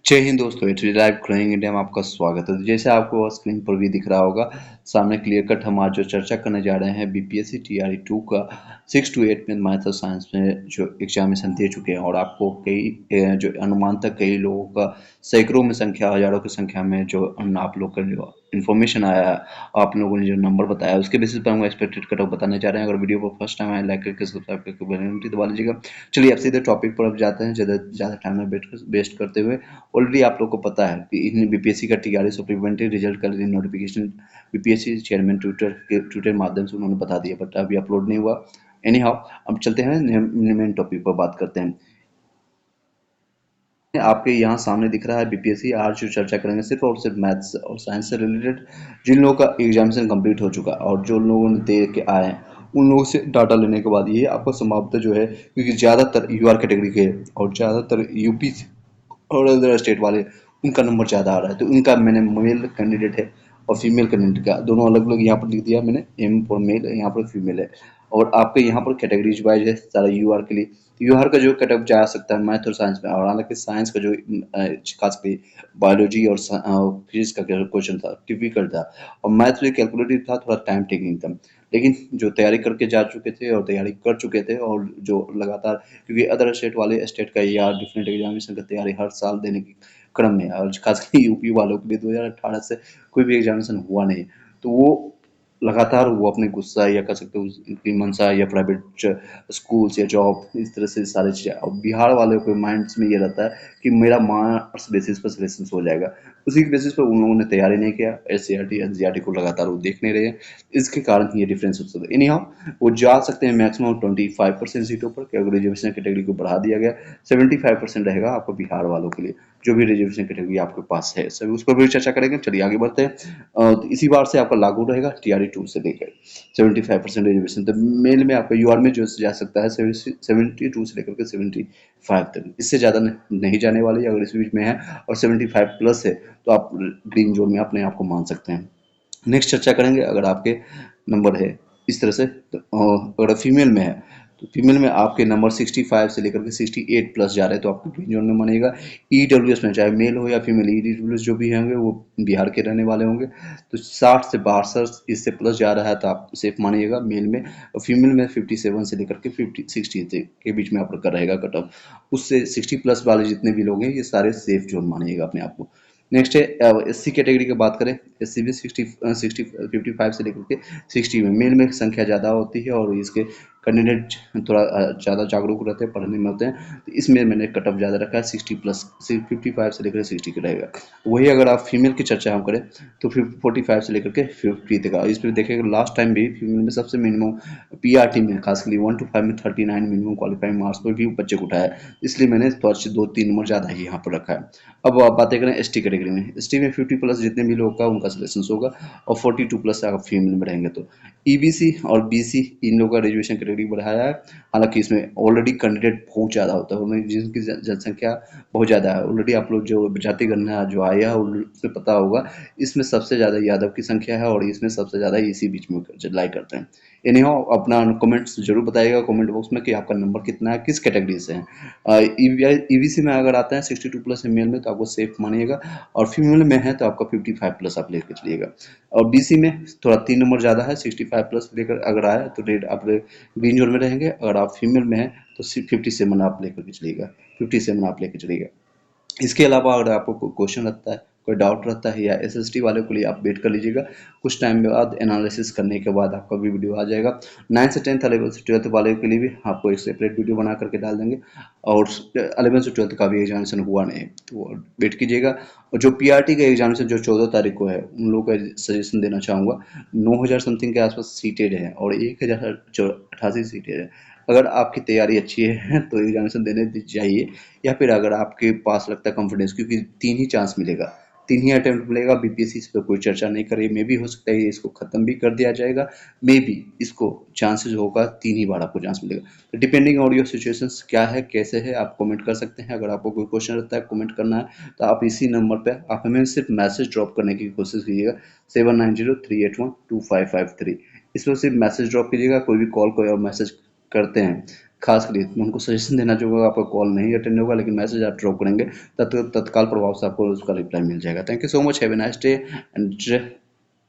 जय हिंद दोस्तों, it's live Kling India में आपका स्वागत है। तो जैसे आपको स्क्रीन पर भी दिख रहा होगा, सामने क्लियर कट हम आज जो चर्चा करने जा रहे हैं बीपीएससी टीआरई 2 का 6 to 8 में मैथ और साइंस में जो एग्जामिनेशन दे चुके हैं। और आपको कई जो अनुमान तक कई लोगों का सैकड़ों में संख्या, हजारों की संख्या में जो आप लोग का जो इन्फॉर्मेशन आया है, आप लोगों ने जो नंबर बताया, उसके बेसिस पर हम एक्सपेक्टेड कट ऑफ बताने जा रहे हैं। अगर वीडियो पर फर्स्ट टाइम आए, लाइक करके सब्सक्राइब करके बेल घंटी दबा लीजिएगा। चलिए अब सीधे टॉपिक पर अब जाते हैं, ज़्यादा टाइम में वेस्ट करते हुए। ऑलरेडी आप लोग को पता है कि इन बीपीएससी का टीआरई सप्लीमेंट्री रिजल्ट का नोटिफिकेशन बीपीएससी चेयरमैन ट्विटर माध्यम से उन्होंने बता दिया, बट अभी अपलोड नहीं हुआ। एनी हाउ, अब चलते हैं मेन टॉपिक पर बात करते हैं। आपके यहाँ सामने दिख रहा है बीपीएससी। आज जो चर्चा करेंगे सिर्फ और सिर्फ मैथ्स और साइंस से रिलेटेड, जिन लोगों का एग्जामिनेशन कंप्लीट हो चुका है और जो लोगों ने दे के आए हैं, उन लोगों से डाटा लेने के बाद ये आपका संभावना जो है, क्योंकि ज़्यादातर यूआर कैटेगरी के और ज़्यादातर यूपी और अदर स्टेट वाले, उनका नंबर ज़्यादा आ रहा है। तो उनका मैंने मेल कैंडिडेट है और फीमेल कैंडिडेट का दोनों अलग अलग यहाँ पर लिख दिया मैंने। एम फॉर मेल, यहाँ पर फीमेल है। और आपके यहाँ पर कैटेगरीज वाइज है सारा यूआर के लिए। यूआर का जो कटअप जा सकता है मैथ और साइंस में, और हालांकि साइंस का जो खासकर बायोलॉजी और फिजिक्स का क्वेश्चन था डिफिकल्ट था, और मैथ भी कैलकुलेटिव था, थोड़ा टाइम टेकिंग था। लेकिन जो तैयारी करके जा चुके थे और तैयारी कर चुके थे, और जो लगातार, क्योंकि अदर स्टेट वाले स्टेट का या डिफरेंट एग्जामिनेशन का तैयारी हर साल देने के क्रम में, और खासकर यूपी वालों के लिए 2018 से कोई भी एग्जामिनेशन हुआ नहीं, तो वो लगातार वो अपने गुस्सा या कह सकते हो उनकी मंशा या प्राइवेट स्कूल्स या जॉब, इस तरह से सारी चीज़ें। और बिहार वालों के माइंड्स में ये रहता है कि मेरा मार्क्स बेसिस पर सिलेक्शन हो जाएगा। उसी के बेसिस पर उन लोगों ने तैयारी नहीं किया, एससीईआरटी एनसीईआरटी को लगातार वो देख नहीं रहे हैं। इसके कारण ये डिफरेंस हो सकता है। एनी हाउ, वो जा सकते हैं मैक्सिमम 25% सीटों पर, कि अगर रिजर्वेशन कैटेगरी को बढ़ा दिया गया 75% रहेगा आपको बिहार वालों के लिए, जो भी रिजर्वेशन कैटेगरी आपके पास है। सभी उस पर भी चर्चा करेंगे। चलिए आगे बढ़ते हैं। तो इसी बार से आपका लागू रहेगा टीआरई 2 से लेकर 75% रिजर्वेशन। तो मेल में आपका यूआर में जो जा सकता है 72 से लेकर के 75 तक, इससे ज़्यादा नहीं जाने वाली। अगर इस बीच में है और 75 प्लस है, तो आप ग्रीन जोन में अपने आप को मान सकते हैं। नेक्स्ट चर्चा करेंगे, अगर आपके नंबर है इस तरह से, तो अगर फीमेल में है, तो फीमेल में आपके नंबर 65 से लेकर के 68 प्लस जा रहे हैं, तो आपको ग्रीन जोन में मानेगा। ईडब्ल्यूएस में चाहे मेल हो या फीमेल, ईडब्ल्यूएस जो भी होंगे वो बिहार के रहने वाले होंगे, तो 60 से 62 इससे प्लस जा रहा है तो आप सेफ मानिएगा मेल में। और फीमेल में 57 से लेकर के 60 के बीच में आपका रहेगा कट ऑफ। उससे 60 प्लस वाले जितने भी लोग हैं, ये सारे सेफ जोन मानिएगा अपने आप को। नेक्स्ट है एससी कैटेगरी की बात करें। एससी में 55 से लेकर के 60 में, मेल में संख्या ज़्यादा होती है और इसके कैंडिडेट थोड़ा ज़्यादा जागरूक रहते हैं, पढ़ने में होते हैं, तो इसमें मैंने कट ऑफ ज़्यादा रखा है 60 प्लस, 55 से लेकर 60 का रहेगा। वही अगर आप फीमेल की चर्चा हम करें, तो 45 से लेकर के 50 तक। इस पर देखेंगे लास्ट टाइम भी फीमेल में सबसे मिनिमम पीआरटी में, खासकर 1 to 5 में 39 मिनिमम क्वालिफाइंग मार्क्स पर भी बच्चे को उठाया है, इसलिए मैंने थोड़ा सी 2-3 नंबर ज़्यादा ही यहाँ पर रखा है। अब आप बातें करें एसटी कैटेगरी में। एसटी में 50 प्लस जितने भी लोग का उनका सिलेक्शन होगा, और 42 प्लस अगर फीमेल में रहेंगे तो। ईबीसी और बीसी, इन लोगों का रिजर्वेशन कैटेगरी बढ़ाया है। हालांकि इसमें ऑलरेडी कैंडिडेट बहुत ज़्यादा होता है, उनमें जिनकी जनसंख्या बहुत ज़्यादा है। ऑलरेडी आप लोग जो जाति गणना जो आया है उसमें पता होगा, इसमें सबसे ज़्यादा यादव की संख्या है, और इसमें सबसे ज़्यादा इसी बीच में लाई करते हैं। एनी हाउ, अपना कमेंट्स जरूर बताइएगा कमेंट बॉक्स में कि आपका नंबर कितना है, किस कैटेगरी से है। ईवीसी में अगर आता है 62 प्लस मेल में, तो आपको सेफ मानिएगा, और फीमेल में है तो आपका 55 प्लस आप लेकर चलिएगा। और बीसी में थोड़ा 3 नंबर ज़्यादा है, 65 प्लस लेकर अगर आया तो रेड आप ग्रीन जोन में रहेंगे। अगर आप फीमेल में है तो 57 आप लेकर के चलिएगा, 57 आप लेकर चलिएगा। इसके अलावा अगर आपको क्वेश्चन रहता है, कोई डाउट रहता है, या एसएसटी वाले के लिए आप वेट कर लीजिएगा। कुछ टाइम के बाद एनालिसिस करने के बाद आपका भी वीडियो आ जाएगा। 9 से 10th, 11 से 12th वाले के लिए भी आपको एक सेपरेट वीडियो बना करके डाल देंगे। और 11 से 12th का भी एग्जामिनेशन हुआ नहीं है, तो वेट कीजिएगा। और जो पीआरटी का एग्जामिनेशन जो 14 तारीख को है, उन लोगों का सजेशन देना चाहूँगा। 9000 समथिंग के आसपास सीटेड है और 1088 सीटेड है। अगर आपकी तैयारी अच्छी है तो एग्जामिनेशन देने चाहिए, या फिर अगर आपके पास लगता है कॉन्फिडेंस, क्योंकि 3 ही चांस मिलेगा, 3 ही अटेम्प्ट मिलेगा। बीपीएससी इस पर कोई चर्चा नहीं करे, मे भी हो सकता है इसको खत्म भी कर दिया जाएगा, मे भी इसको चांसेस होगा 3 ही बार आपको चांस मिलेगा। तो डिपेंडिंग ऑन योर सिचुएशंस क्या है, कैसे है, आप कमेंट कर सकते हैं। अगर आपको कोई क्वेश्चन रहता है कमेंट करना है, तो आप इसी नंबर पर आप हमें सिर्फ मैसेज ड्रॉप करने की कोशिश कीजिएगा, 7903812553। इस पर सिर्फ मैसेज ड्रॉप कीजिएगा। कोई भी कॉल कोई और मैसेज करते हैं खास कर मैं उनको सजेशन देना चाहूँगा, आपका कॉल नहीं अटेंड होगा लेकिन मैसेज आप ड्रॉप करेंगे तत्काल प्रभाव से आपको उसका रिप्लाई मिल जाएगा। Thank you so much, have a nice day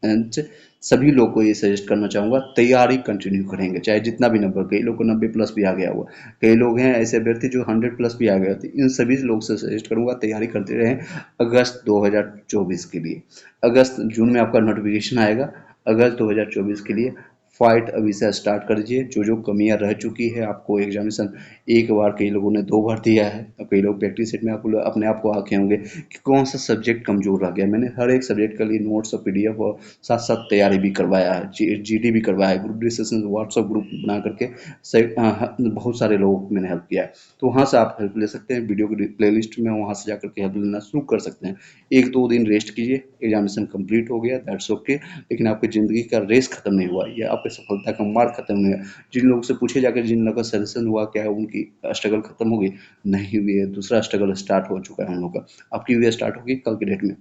and सभी लोग को ये सजेस्ट करना चाहूँगा, तैयारी कंटिन्यू करेंगे चाहे जितना भी नंबर, कई लोग को 90+ भी आ गया हुआ, कई लोग हैं ऐसे अभ्यर्थी जो 100+ भी आ गए थे, इन सभी लोग से सजेस्ट करूँगा तैयारी करते रहें अगस्त 2024 के लिए। अगस्त जून में आपका नोटिफिकेशन आएगा, अगस्त 2024 के लिए फाइट अभी से स्टार्ट कर दीजिए। जो जो कमियां रह चुकी है आपको एग्जामिनेशन एक बार, कई लोगों ने 2 बार दिया है, और कई लोग प्रैक्टिस सेट में आपको अपने आप को आके होंगे कि कौन सा सब्जेक्ट कमजोर रह गया। मैंने हर एक सब्जेक्ट के लिए नोट्स और पीडीएफ और साथ साथ तैयारी भी करवाया है, जीडी भी करवाया है, ग्रुप डिस्कशन व्हाट्सएप ग्रुप बना करके बहुत सारे लोगों को मैंने हेल्प किया है। तो वहाँ से आप हेल्प ले सकते हैं, वीडियो की प्ले लिस्ट में वहाँ से जाकर के हेल्प लेना शुरू कर सकते हैं। 1-2 दिन रेस्ट कीजिए, एग्जामिनेशन कंप्लीट हो गया दैट्स ओके, लेकिन आपकी ज़िंदगी का रेस खत्म नहीं हुआ, ये आपकी सफलता का मार्ग खत्म नहीं हुआ। जिन लोगों से पूछे जाकर जिन लोगों का सजेशन हुआ क्या उनकी स्ट्रगल खत्म हो गई, नहीं हुई है, दूसरा स्ट्रगल स्टार्ट हो चुका है उन लोगों का, आपकी भी स्टार्ट होगी कल की डेट में।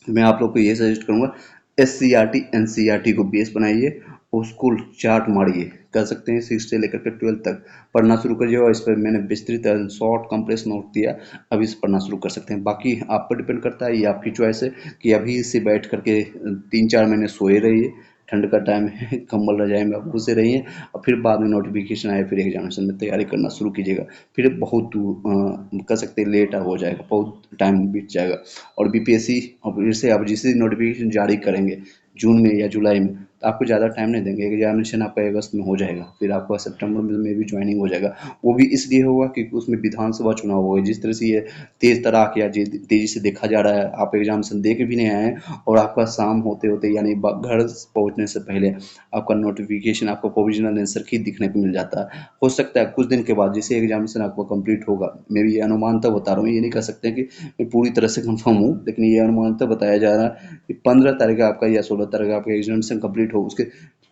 मैं आप लोग को ये सजेस्ट करूंगा, SCRT NCERT को बेस बनाइए और स्कूल चार्ट मारिए, कर सकते हैं 6 से लेकर के 12 तक पढ़ना शुरू करिए, और इस पर मैंने विस्तृत शॉर्ट कंप्रेस नोट दिया, अभी से पढ़ना शुरू कर सकते हैं। बाकी आप पर डिपेंड करता है, ये आपकी चॉइस है कि अभी से बैठ करके 3-4 महीने सोए रहिए, ठंड का टाइम है, कंबल रजाई में आप घुसे रहिए, और फिर बाद में नोटिफिकेशन आए फिर एग्जामिनेशन में तैयारी करना शुरू कीजिएगा, फिर बहुत दूर कर सकते हैं लेट हो जाएगा, बहुत टाइम बीत जाएगा। और बीपीएससी और फिर से आप जिस नोटिफिकेशन जारी करेंगे जून में या जुलाई में, तो आपको ज़्यादा टाइम नहीं देंगे, एग्जामिनेशन आपका अगस्त में हो जाएगा, फिर आपका सितंबर में भी ज्वाइनिंग हो जाएगा। वो भी इसलिए होगा क्योंकि उसमें विधानसभा चुनाव होगा। जिस तरह से ये तेज तराक या तेजी से देखा जा रहा है, आप एग्जामिनेशन दे के भी नहीं आए हैं और आपका शाम होते होते यानी घर पहुंचने से पहले आपका नोटिफिकेशन, आपको प्रोविजनल आंसर की दिखने को मिल जाता है। हो सकता है कुछ दिन के बाद जैसे एग्जामिनेशन आपका कंप्लीट होगा, मैं भी ये अनुमानतः बता रहा हूँ, ये नहीं कह सकते कि मैं पूरी तरह से कंफर्म हूँ, लेकिन ये अनुमानतः बताया जा रहा है कि 15 तारीख आपका या 16 तारीख आपका एग्जामिनेशन कंप्लीट हो, उसके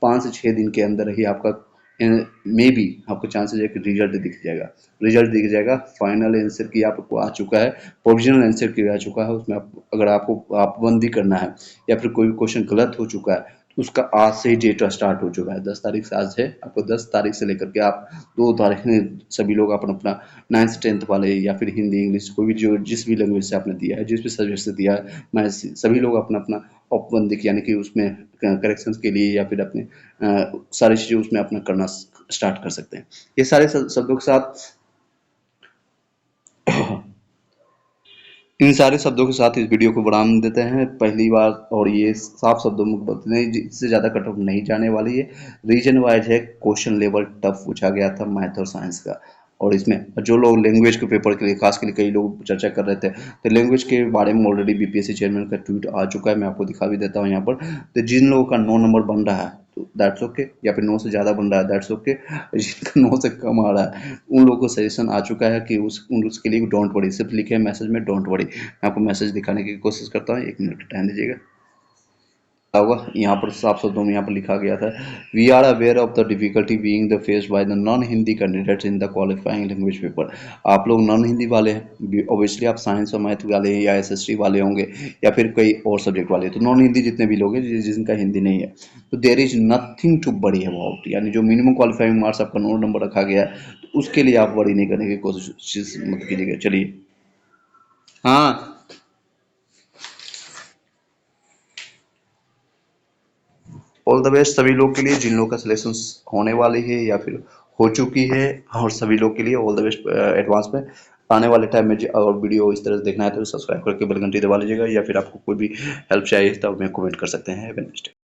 5 से 6 दिन के अंदर ही आपका मे बी आपको चांसेस है कि रिजल्ट दिख जाएगा, रिजल्ट दिख जाएगा। फाइनल आंसर की आपको आ चुका है, प्रोविजनल आंसर की आ चुका है, उसमें आप अगर आपको आप बंदी करना है या फिर कोई क्वेश्चन गलत हो चुका है तो उसका आज से ही डेटा स्टार्ट हो चुका है। 10 तारीख से आज है, आपको 10 तारीख से लेकर के आप 2 तारीख में सभी लोग अपना अपना 9th-10th वाले या फिर हिंदी इंग्लिश कोई भी जो जिस भी लैंग्वेज से आपने दिया है, जिस भी सब्जेक्ट से दिया है, मैं सभी लोग अपना अपना औपबंदिक यानी कि उसमें करेक्शंस के लिए या फिर अपने सारी चीज़ें उसमें अपना करना स्टार्ट कर सकते हैं। ये सारे शब्दों के साथ इन सारे शब्दों के साथ इस वीडियो को विराम देते हैं पहली बार, और ये साफ शब्दों में बोलते नहीं, इससे ज़्यादा कट ऑफ नहीं जाने वाली है। रीजन वाइज है, क्वेश्चन लेवल टफ पूछा गया था मैथ और साइंस का, और इसमें जो लोग लैंग्वेज के पेपर के लिए खास के लिए कई लोग चर्चा कर रहे थे, तो लैंग्वेज के बारे में ऑलरेडी बीपीएससी चेयरमैन का ट्वीट आ चुका है, मैं आपको दिखा भी देता हूँ यहाँ पर। तो जिन लोगों का 9 नंबर बन रहा है तो दैट्स ओके, या फिर 9 से ज़्यादा बन रहा है दैट्स ओके, जिनका 9 से कम आ रहा है उन लोगों को सजेशन आ चुका है कि उसके लिए डोंट वरी, सिर्फ लिखे मैसेज में डोंट वरी। मैं आपको मैसेज दिखाने की कोशिश करता हूँ, 1 मिनट टाइम दीजिएगा। होगा यहाँ पर साफ शब्दों में यहाँ पर लिखा गया था, we are aware of the difficulty being the faced by the non Hindi candidates in the qualifying language paper. आप लोग नॉन हिंदी वाले हैं, ऑब्वियसली आप साइंस और मैथ वाले हैं या एसएसटी वाले होंगे या फिर कोई और सब्जेक्ट वाले, तो नॉन हिंदी जितने भी लोग हैं जिनका हिंदी नहीं है, तो there is nothing to worry about, यानी जो मिनिमम क्वालिफाइंग मार्क्स आपका 9 नंबर रखा गया है तो उसके लिए आप वरी नहीं करने की कोशिश मत कीजिएगा। चलिए, हाँ, ऑल द बेस्ट सभी लोग के लिए, जिन लोग का सिलेक्शन होने वाली है या फिर हो चुकी है, और सभी लोग के लिए ऑल द बेस्ट एडवांस में। आने वाले टाइम में और वीडियो इस तरह से देखना है तो सब्सक्राइब करके बेल घंटी दबा लीजिएगा, या फिर आपको कोई भी हेल्प चाहिए तो हमें कमेंट कर सकते हैं। Have a nice day.